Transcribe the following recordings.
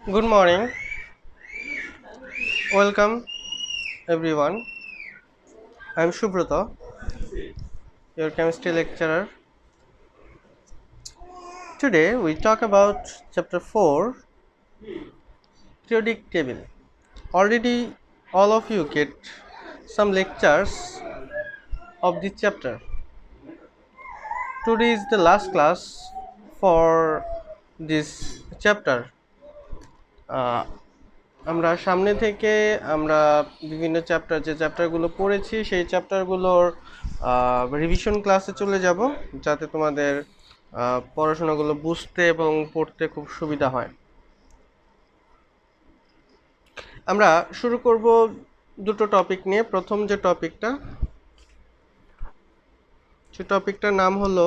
Good morning. Welcome everyone. I am Subrata, your chemistry lecturer. Today we talk about chapter 4, periodic table. Already all of you get some lectures of this chapter. Today is the last class for this chapter. আমরা সামনে থেকে আমরা বিভিন্ন chapter যে চ্যাপ্টারগুলো পড়েছি সেই চ্যাপ্টারগুলোর revision ক্লাসে চলে যাব যাতে তোমাদের পড়াশোনাগুলো বুঝতে এবং পড়তে খুব সুবিধা হয়। আমরা শুরু করব দুটো টপিক নিয়ে। প্রথম যে টপিকটা, সে টপিকটার নাম হলো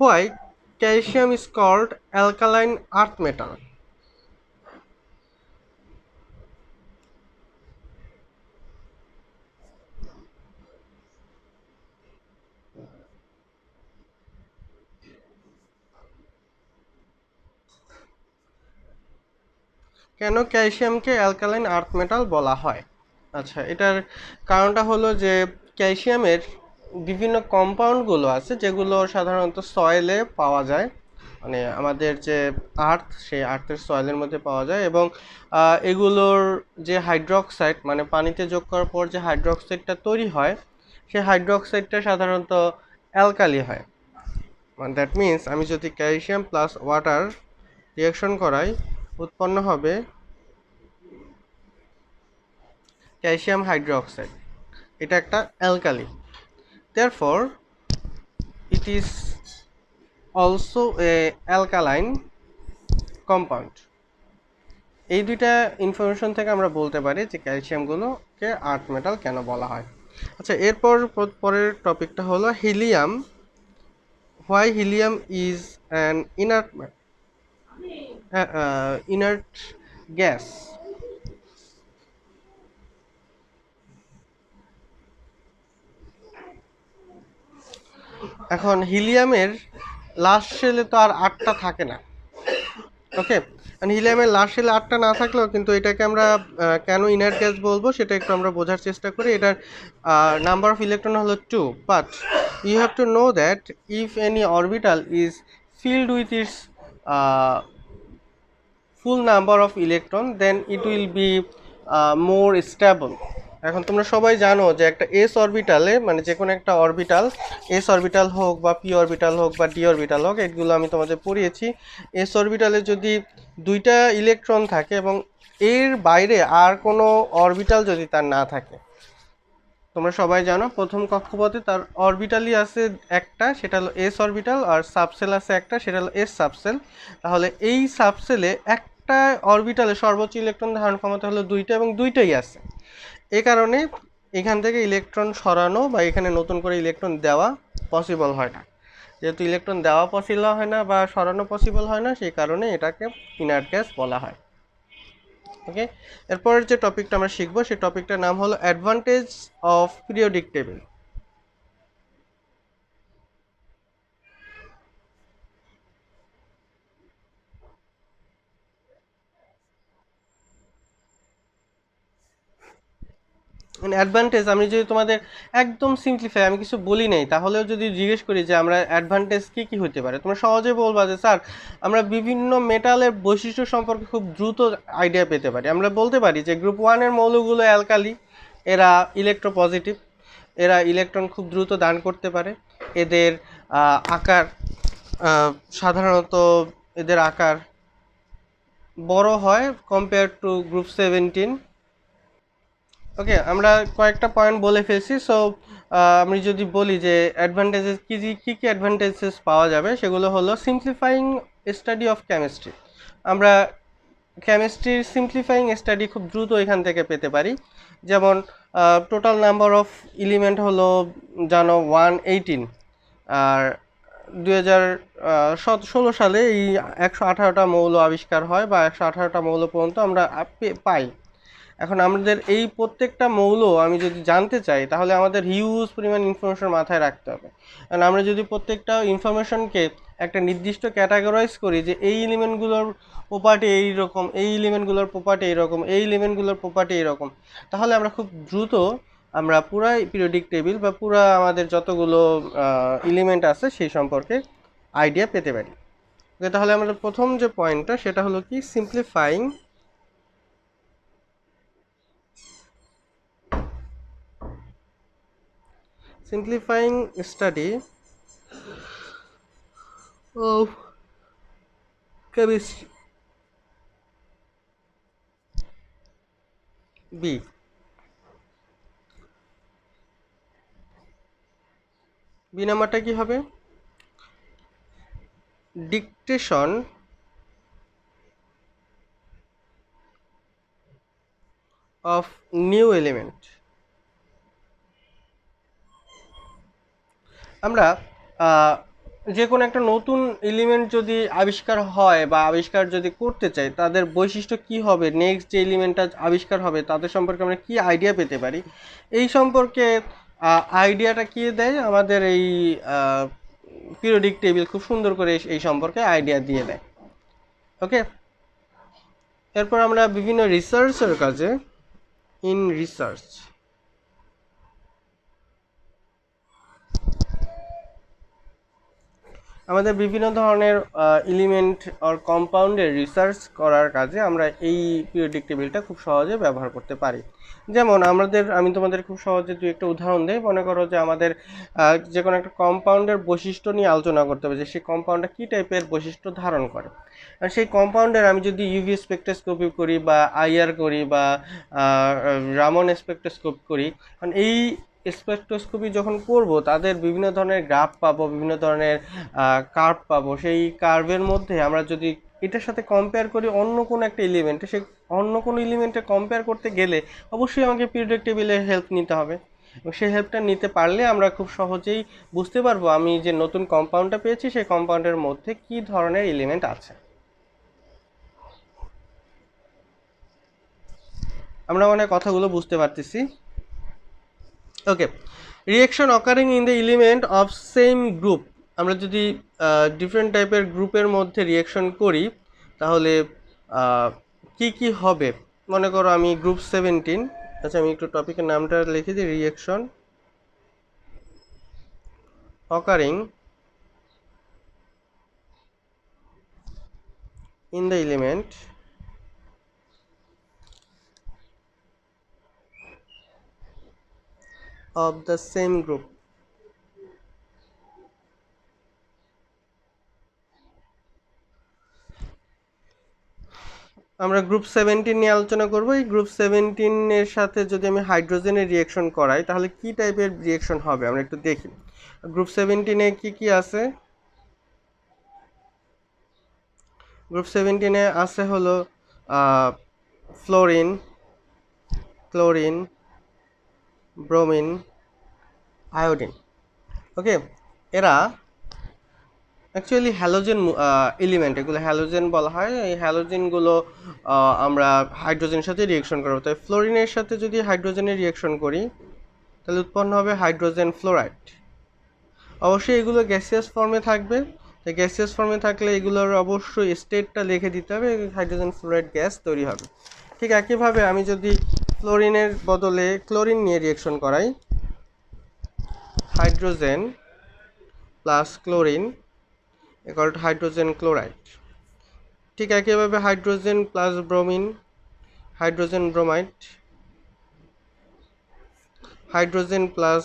why calcium is called alkaline earth metal. কেন ক্যালসিয়ামকে অ্যালকালাইন আর্থ মেটাল বলা হয়? আচ্ছা, এটার কারণটা হলো যে ক্যালসিয়ামের বিভিন্ন কম্পাউন্ডগুলো আছে যেগুলো সাধারণত সয়েলে পাওয়া যায়, মানে আমাদের যে আর্থ সেই আর্থের সয়েলের মধ্যে পাওয়া যায়, এবং এগুলোর যে হাইড্রোক্সাইড মানে পানিতে যোগ করার পর যে হাইড্রোক্সাইডটা তৈরি হয় সেই হাইড্রোক্সাইডটা সাধারণত অ্যালকালি হয়। মানে দ্যাট মিন্স আমি যদি ক্যালসিয়াম প্লাস ওয়াটার রিয়াকশন করাই উৎপন্ন হবে ক্যালসিয়াম হাইড্রোক্সাইড। এটা একটা alkali, therefore it is also a alkaline compound. এই দুইটা ইনফরমেশন থেকে আমরা বলতে পারি যে ক্যালসিয়ামগুলোকে আর্থ মেটাল কেন বলা হয়। আচ্ছা, এরপর পরের টপিকটা হলো helium. Why helium is an inert gas. এখন হিলিয়ামের লাস্ট শেলে তো আর 8টা থাকে না, ওকে। হিলিয়ামের লাস্ট শেলে 8টা না থাকলেও কিন্তু এটাকে আমরা কেন ইনার্ট গ্যাস বলবো সেটা একটু আমরা বোঝার চেষ্টা করি। এটার নাম্বার অফ ইলেকট্রন হলো 2, but you have to know that if any orbital is filled with its full number of electron then it will be more stable. এখন তোমরা সবাই জানো যে একটা এস অরবিটালে, মানে যে কোনো একটা অরবিটাল, এস অরবিটাল হোক বা পি অরবিটাল হোক বা ডি অরবিটাল হোক, এগুলো আমি তোমাদের পড়িয়েছি। এস অরবিটালে যদি 2টা ইলেকট্রন থাকে এবং এর বাইরে আর কোনো অরবিটাল যদি তার না থাকে, তোমরা সবাই জানো প্রথম কক্ষপথে তার অরবিটালই আছে একটা, সেটা হলো এস অরবিটাল, আর সাবসেল আছে একটা, সেটা হলো এস সাবসেল। তাহলে এই সাবসেলে একটা অরবিটালে সর্বোচ্চ ইলেকট্রন ধারণ ক্ষমতা হলো 2টা এবং 2টাই আছে। এই কারণে এখান থেকে ইলেকট্রন সরানো বা এখানে নতুন করে ইলেকট্রন দেওয়া পসিবল হয় না। যেহেতু ইলেকট্রন দেওয়া পসিবল হয় না বা সরানো পসিবল হয় না, সেই কারণে এটাকে ইনার্ট গ্যাস বলা হয়, ওকে। এরপরের যে টপিকটা আমরা শিখবো সেই টপিকটার নাম হলো advantage of periodic table. Advantage আমি যদি তোমাদের একদম সিম্পলিফাই, আমি কিছু বলি নাই, তাহলেও যদি জিজ্ঞেস করি যে আমরা অ্যাডভান্টেজ কী কী হতে পারে, তোমরা সহজে বলবা যে স্যার আমরা বিভিন্ন মেটালের বৈশিষ্ট্য সম্পর্কে খুব দ্রুত আইডিয়া পেতে পারি। আমরা বলতে পারি যে গ্রুপ 1-এর মৌলগুলো অ্যালকালি, এরা ইলেকট্রোপজিটিভ, এরা ইলেকট্রন খুব দ্রুত দান করতে পারে, এদের আকার সাধারণত এদের আকার বড় হয় কম্পেয়ার টু গ্রুপ 17। ওকে, আমরা কয়েকটা পয়েন্ট বলে ফেলছি। সো আমি যদি বলি যে অ্যাডভান্টেজেস কী কী অ্যাডভান্টেজেস পাওয়া যাবে, সেগুলো হলো সিম্পলিফাইং স্টাডি অফ কেমিস্ট্রি। আমরা কেমিস্ট্রির সিম্পলিফাইং স্টাডি খুব দ্রুত এখান থেকে পেতে পারি। যেমন টোটাল নাম্বার অফ এলিমেন্ট হলো জানো 118, আর 2016 সালে এই 118টা মৌল আবিষ্কার হয় বা 118টা মৌল পর্যন্ত আমরা পাই। এখন আমাদের এই প্রত্যেকটা মৌল আমি যদি জানতে চাই তাহলে আমাদের হিউজ পরিমাণ ইনফরমেশন মাথায় রাখতে হবে। কারণ আমরা যদি প্রত্যেকটা ইনফরমেশনকে একটা নির্দিষ্ট ক্যাটাগরাইজ করি যে এই এলিমেন্টগুলোর প্রপার্টি এইরকম, এই এলিমেন্টগুলোর প্রপার্টি এইরকম, এই এলিমেন্টগুলোর প্রপার্টি এইরকম, তাহলে আমরা খুব দ্রুত আমরা পুরাই পিরিয়ডিক টেবিল বা পুরা আমাদের যতগুলো এলিমেন্ট আছে সেই সম্পর্কে আইডিয়া পেতে পারি। ওকে, তাহলে আমাদের প্রথম যে পয়েন্টটা সেটা হলো কি simplifying study of chemistry B. B নাম্বারটা কি হবে? Dictation of new element. আমরা যে কোনো একটা নতুন এলিমেন্ট যদি আবিষ্কার হয় বা আবিষ্কার যদি করতে চাই, তাদের বৈশিষ্ট্য কি হবে, নেক্সট যে এলিমেন্টটা আবিষ্কার হবে তাদের সম্পর্কে আমরা কি আইডিয়া পেতে পারি, এই সম্পর্কে আইডিয়াটা কি দেয় আমাদের এই পিরিয়ডিক টেবিল খুব সুন্দর করে এই সম্পর্কে আইডিয়া দিয়ে দেয়। ওকে, এরপর আমরা বিভিন্ন রিসার্চের কাজে ইন রিসার্চ আমাদের বিভিন্ন ধরনের এলিমেন্ট আর কম্পাউন্ডের রিসার্চ করার কাজে আমরা এই পিরিয়ডিক টেবিলটা খুব সহজে ব্যবহার করতে পারি। যেমন আমি তোমাদের খুব সহজে দুই একটা উদাহরণ দিই। মনে করো যে আমাদের যে কোনো একটা কম্পাউন্ডের বৈশিষ্ট্য নিয়ে আলোচনা করতে হবে, যে সেই কম্পাউন্ডটা কী টাইপের বৈশিষ্ট্য ধারণ করে। আর সেই কম্পাউন্ডের আমি যদি ইউভি স্পেকট্রোস্কোপি করি বা আইআর করি বা রামন স্পেকট্রোস্কোপি করি, কারণ এই স্পেকট্রোস্কোপি যখন করব তাদের বিভিন্ন ধরনের গ্রাফ পাবো, বিভিন্ন ধরনের কার্ভ পাবো। সেই কার্ভের মধ্যে আমরা যদি এটার সাথে কম্পেয়ার করি অন্য কোনো একটা এলিমেন্টে, সেই অন্য কোনো এলিমেন্টে কম্পেয়ার করতে গেলে অবশ্যই আমাকে পিরিয়ডিক টেবিলের হেল্প নিতে হবে, এবং সেই হেল্পটা নিতে পারলে আমরা খুব সহজেই বুঝতে পারবো আমি যে নতুন কম্পাউন্ডটা পেয়েছি সেই কম্পাউন্ডের মধ্যে কি ধরনের এলিমেন্ট আছে। আমরা মানে কথাগুলো বুঝতে পারতেছি। Okay, reaction occurring in the element of same group. আমরা যদি ডিফারেন্ট টাইপের গ্রুপের মধ্যে রিঅ্যাকশন করি তাহলে কি কি হবে। মনে করো আমি গ্রুপ 17, আচ্ছা আমি একটু টপিকের নামটা লিখে দিই, reaction occurring in the element of the same group। আমরা গ্রুপ 17 নিয়ে আলোচনা করব। এই গ্রুপ 17 এর সাথে যদি আমি হাইড্রোজেনের রিঅ্যাকশন করাই তাহলে কি টাইপের রিঅ্যাকশন হবে আমরা একটু দেখি। গ্রুপ 17 এ কি কি আছে? গ্রুপ 17 এ আছে হলো ফ্লোরিন, ক্লোরিন, ব্রোমিন, আয়োডিন। ওকে, এরা অ্যাকচুয়ালি হ্যালোজেন এলিমেন্ট, এগুলো হ্যালোজেন বলা হয়। এই হ্যালোজেনগুলো আমরা হাইড্রোজেনের সাথে রিঅ্যাকশন করবো। তাই ফ্লোরিনের সাথে যদি হাইড্রোজেনের রিঅ্যাকশন করি তাহলে উৎপন্ন হবে হাইড্রোজেন ফ্লোরাইড। অবশ্যই এগুলো গ্যাসিয়াস ফর্মে থাকবে, তাই গ্যাসিয়াস ফর্মে থাকলে এগুলোর অবশ্যই স্টেটটা লিখে দিতে হবে, হাইড্রোজেন ফ্লোরাইড গ্যাস তৈরি হবে। ঠিক একইভাবে আমি যদি ফ্লোরিনের বদলে ক্লোরিন নিয়ে রিঅ্যাকশন করাই, hydrogen plus chlorine equal to hydrogen chloride. ঠিক একইভাবে hydrogen plus bromine, hydrogen bromide, hydrogen plus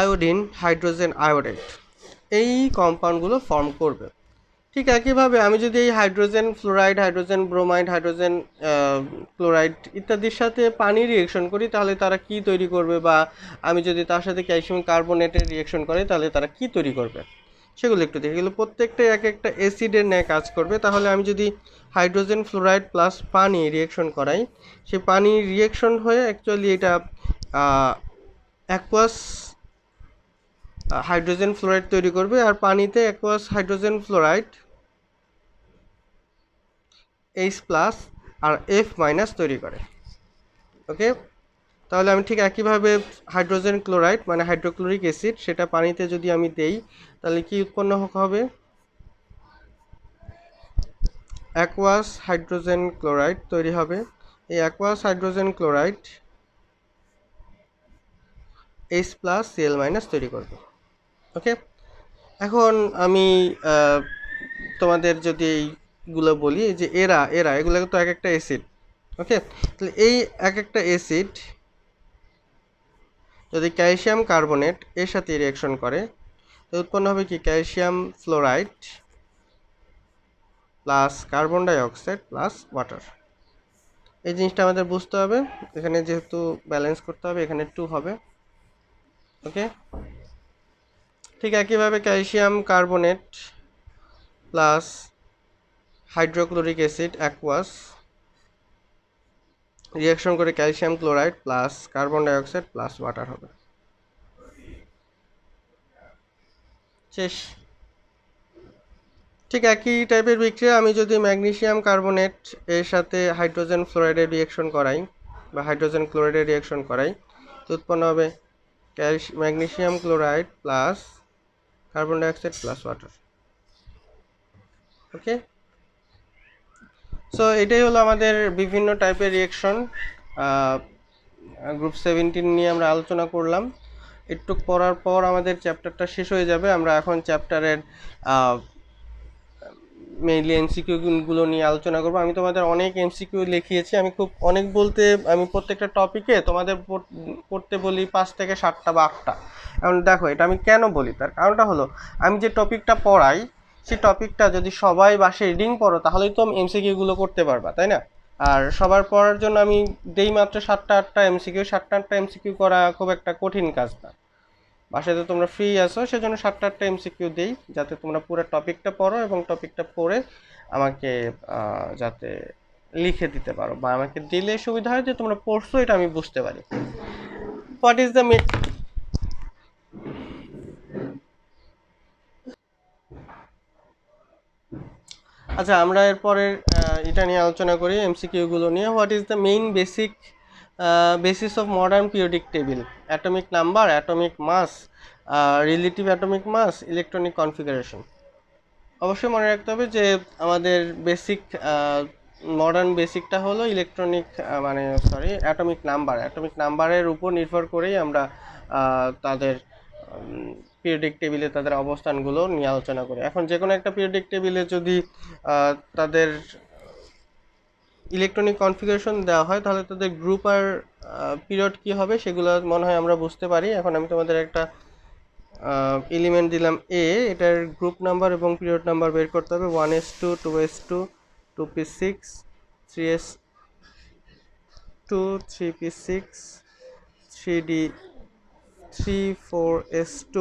iodine, hydrogen iodide, এই কম্পাউন্ডগুলো ফর্ম করবে। ঠিক একইভাবে আমি যদি এই hydrogen fluoride, hydrogen bromide, hydrogen chloride ইত্যাদির সাথে পানি রিঅ্যাকশন করি তাহলে তারা কি তৈরি করবে, বা আমি যদি তার সাথে ক্যালসিয়াম কার্বনেটের রিঅ্যাকশন করি তাহলে তারা কি তৈরি করবে সেগুলো একটু দেখি। এগুলো প্রত্যেকটাই এক একটা অ্যাসিডের ন্যায় কাজ করবে। তাহলে আমি যদি হাইড্রোজেন ফ্লোরাইড প্লাস পানি রিঅ্যাকশন করাই, সেই পানি রিঅ্যাকশন হয়ে অ্যাকচুয়ালি এটা অ্যাকুয়াস হাইড্রোজেন ফ্লোরাইড তৈরি করবে, আর পানিতে অ্যাকুয়াস হাইড্রোজেন ফ্লোরাইড H+ আর F- তৈরি করে। ওকে, তাহলে আমি ঠিক একইভাবে হাইড্রোজেন ক্লোরাইড মানে হাইড্রোক্লোরিক অ্যাসিড সেটা পানিতে যদি আমি দেই তাহলে কি উৎপন্ন হবে, অ্যাকুয়াস হাইড্রোজেন ক্লোরাইড তৈরি হবে। এই অ্যাকুয়াস হাইড্রোজেন ক্লোরাইড H+Cl- তৈরি করবে। ওকে, এখন আমি তোমাদের যদি এইগুলো বলি যে এগুলো তো এক একটা অ্যাসিড। ওকে, তাহলে এই এক একটা অ্যাসিড যদি ক্যালসিয়াম কার্বনেট এর সাথে রিঅ্যাকশন করে তো উৎপন্ন হবে কি, calcium fluoride plus carbon die oxide plus water. এই জিনিসটা আমাদের বুঝতে হবে, এখানে যেহেতু ব্যালেন্স করতে হবে এখানে 2 হবে। ওকে, ঠিক একইভাবে calcium carbonate plus hydrochloric acid aqueous reaction করে calcium chloride plus carbon die oxide plus water হবে। শেষ। ঠিক একই টাইপের বিক্রিয়া আমি যদি ম্যাগনেসিয়াম কার্বনেট এর সাথে হাইড্রোজেন ফ্লোরাইডের রিঅ্যাকশন করাই বা হাইড্রোজেন ক্লোরাইডের রিঅ্যাকশন করাই তো উৎপন্ন হবে magnesium chloride plus carbon die oxide plus water. ওকে, সো এটাই হলো আমাদের বিভিন্ন টাইপের রিঅ্যাকশন গ্রুপ 17 নিয়ে আমরা আলোচনা করলাম। একটু পড়ার পর আমাদের চ্যাপ্টারটা শেষ হয়ে যাবে। আমরা এখন চ্যাপ্টারের মেইনলি এমসিকিউগুলো নিয়ে আলোচনা করবো। আমি তোমাদের অনেক এমসিকিউ লিখিয়েছি, আমি খুব অনেক বলতে আমি প্রত্যেকটা টপিকে তোমাদের পড়তে বলি 5 থেকে 7টা বা 8টা। এখন দেখো এটা আমি কেন বলি, তার কারণটা হলো আমি যে টপিকটা পড়াই সেই টপিকটা যদি সবাই বাসে রিডিং পড়ো তাহলেই তো এমসিকিউগুলো করতে পারবা, তাই না? আর সবার পড়ার জন্য আমি দেই মাত্র 7টা-8টা এমসিকিউ। 7টা-8টা এমসিকিউ করা খুব একটা কঠিন কাজ না। বাসাতে তোমরা ফ্রি আছো সেজন্য 7টা-8টা এমসিকিউ দেই যাতে তোমরা পুরো টপিকটা পড়ো এবং টপিকটা পড়ে আমাকে যাতে লিখে দিতে পারো বা আমাকে দিলে সুবিধা হয় যে তোমরা পড়ছো এটা আমি বুঝতে পারি। হোয়াট ইজ দ্য আচ্ছা, আমরা এরপরের এটা নিয়ে আলোচনা করি এমসিকিউগুলো নিয়ে। What is the main basis of modern periodic table? Atomic number, atomic mass, relative atomic mass, electronic configuration. অবশ্যই মনে রাখতে হবে যে আমাদের বেসিক মডার্ন বেসিকটা হলো ইলেকট্রনিক অ্যাটমিক নাম্বার। অ্যাটমিক নাম্বারের উপর নির্ভর করেই আমরা তাদের পিরিয়ডিক টেবিলে তাদের অবস্থানগুলো নিয়ে আলোচনা করি। এখন যে কোনো একটা পিরিয়ডিক টেবিলে যদি তাদের ইলেকট্রনিক কনফিগারেশন দেওয়া হয় তাহলে তাদের গ্রুপ আর পিরিয়ড কি হবে সেগুলো মনে হয় আমরা বুঝতে পারি। এখন আমি তোমাদের একটা এলিমেন্ট দিলাম এ, এটার গ্রুপ নাম্বার এবং পিরিয়ড নাম্বার বের করতে হবে। 1s2, 2s2, 2p6, 3s2, 3p6, 3d3, 4s2।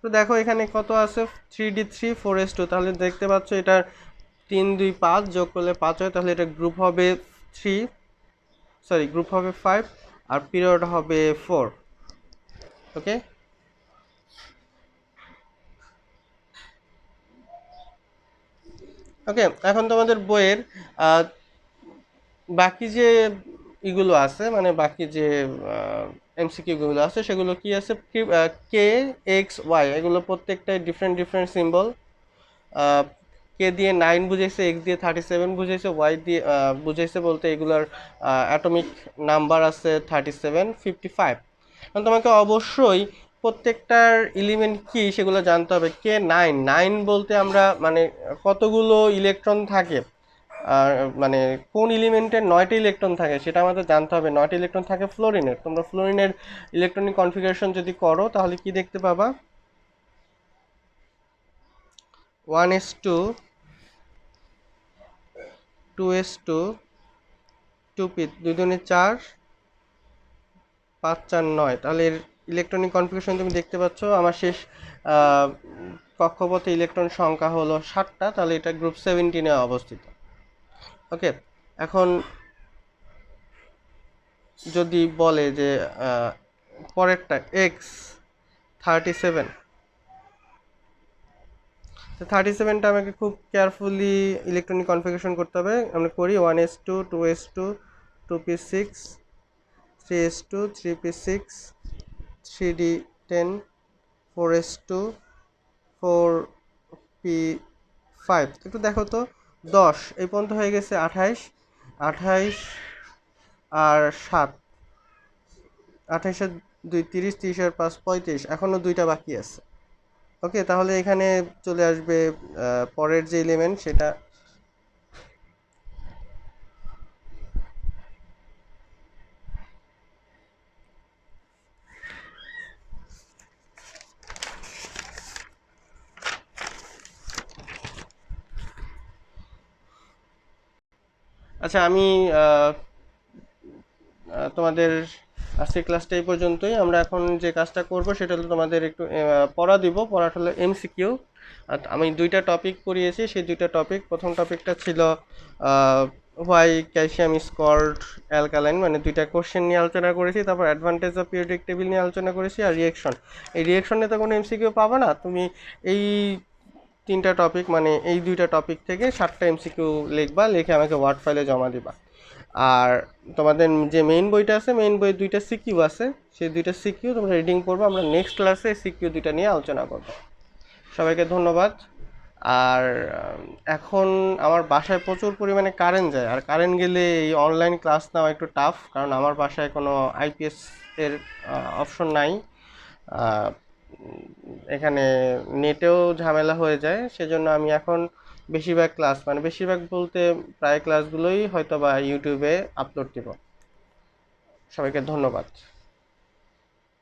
তো দেখো এখানে কত আছে, 3d3, 4s2। তাহলে দেখতে পাচ্ছ এটার 3, 2, 5 যোগ করলে 5 হয়, তাহলে এটা গ্রুপ হবে 5 আর পিরিয়ড হবে 4। ওকে, এখন তোমাদের বইয়ের বাকি যে এগুলো আছে মানে বাকি যে এমসিকিউ গুলো আছে সেগুলো কি আছে, কে, এক্স, ওয়াই এগুলো প্রত্যেকটাই ডিফারেন্ট ডিফারেন্ট সিম্বল। কে দিয়ে 9 বুঝাইছে, এক্স দিয়ে 37 বুঝাইছে, ওয়াই দিয়ে বুঝাইছে বলতে এগুলোর অ্যাটমিক নাম্বার আছে 37, 55। কারণ তোমাকে অবশ্যই প্রত্যেকটার এলিমেন্ট কি সেগুলো জানতে হবে। কে 9 বলতে আমরা মানে কতগুলো ইলেকট্রন থাকে, আর মানে কোন এলিমেন্টের 9টা ইলেকট্রন থাকে সেটা আমাদের জানতে হবে। 9টা ইলেকট্রন থাকে ফ্লোরিনের। তোমরা ফ্লোরিনের ইলেকট্রনিক কনফিগারেশন যদি করো তাহলে কি দেখতে পাবা, 1s2, 2s2, 2p, 2 দুগুণে 4, 5 4 9। তাহলে এর ইলেকট্রনিক কনফিগারেশন তুমি দেখতে পাচ্ছ। আমার শেষ কক্ষপথে ইলেকট্রন সংখ্যা হলো 7টা, তাহলে এটা গ্রুপ 17 এ অবস্থিত। ওকে, এখন যদি বলে যে পরেরটা এক্স 37, তো 37টা আমাকে খুব কেয়ারফুলি ইলেকট্রনিক কনফিগারেশন করতে হবে। আমরা করি 1s2, 2s2, 2p6, 3s2, 3p6, 3d10, 4s2, 4p5। একটু দেখো তো, 10 এই পর্যন্ত হয়ে গেছে 28, 28 আর 7, 28 আর 2 30, 30 আর 5 35, এখনো দুইটা বাকি আছে। ওকে, তাহলে এখানে চলে আসবে পরের যে এলিমেন্ট সেটা। আচ্ছা, আমি তোমাদের আজকের ক্লাসটা এই পর্যন্তই। আমরা এখন যে কাজটা করব সেটা হলো তোমাদের একটু পড়া দিব। পড়াটা হলো এমসিকিউ। আমি দুইটা টপিক পড়িয়েছি, সেই দুইটা টপিক, প্রথম টপিকটা ছিল why calcium is called alkaline, মানে দুইটা কোশ্চেন নিয়ে আলোচনা করেছি। তারপর অ্যাডভান্টেজ অফ পিরিয়ডিক টেবিল নিয়ে আলোচনা করেছি, আর রিয়েকশন। এই রিয়েকশনে তো কোনো এমসিকিউ পাবে না, তুমি এই তিনটা টপিক মানে এই দুইটা টপিক থেকে 7টা এমসিকিউ লিখবা, লিখে আমাকে ওয়ার্ড ফাইলে জমা দিবা। আর তোমাদের যে মেইন বইটা আছে, মেইন বইয়ে দুইটা সিকিউ আছে, সেই দুইটা সিকিউ তোমরা রিডিং করবো। আমরা নেক্সট ক্লাসে সিকিউ দুইটা নিয়ে আলোচনা করব। সবাইকে ধন্যবাদ। আর এখন আমার বাসায় প্রচুর পরিমাণে কারেন্ট যায়, আর কারেন্ট গেলে এই অনলাইন ক্লাস নেওয়া একটু টাফ, কারণ আমার বাসায় কোনো আইপিএস এর অপশন নাই। আহ, এখানে নেটেও ঝামেলা হয়ে যায়, সেজন্য আমি এখন বেশিরভাগ ক্লাস, মানে বেশিরভাগ বলতে প্রায় ক্লাসগুলোই হয়তো বা ইউটিউবে আপলোড দিব। সবাইকে ধন্যবাদ।